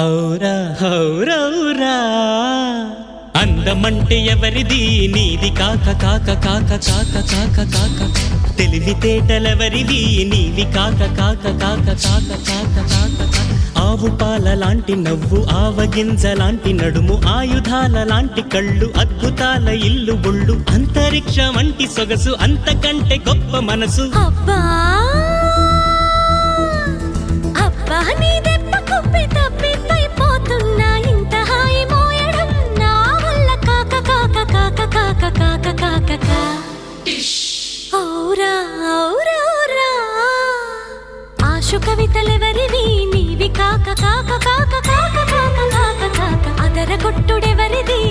ఔరా ఔరౌరా అందమంటే ఎవరిది నీది కాక కాక కాక కాక కాక కాక తెలివితేటలెవరివి నీవి కాక కాక కాక కాక కాక కాక ఆవు పాల లాంటి నవ్వు ఆవగింజ లాంటి నడుము ఆయుధాల లాంటి కళ్ళు అద్భుతాల ఇల్లు బొళ్ళు అంతరిక్ష వంటి సొగసు అంతకంటే గొప్ప మనసు అబ్బా అబ్బా నీ దెబ్బ కుప్పి తప్పిపోతున్నా ఇంత హాయి మోయడం నా వల్ల కాక కాక కాక కాక కాక కాక కా ఔరా ఔరౌరా ఆశు కవితలెవరివి నీవి కాక కాక కాక కాక కాక కాక కాక అదర కొట్టుడెవరిది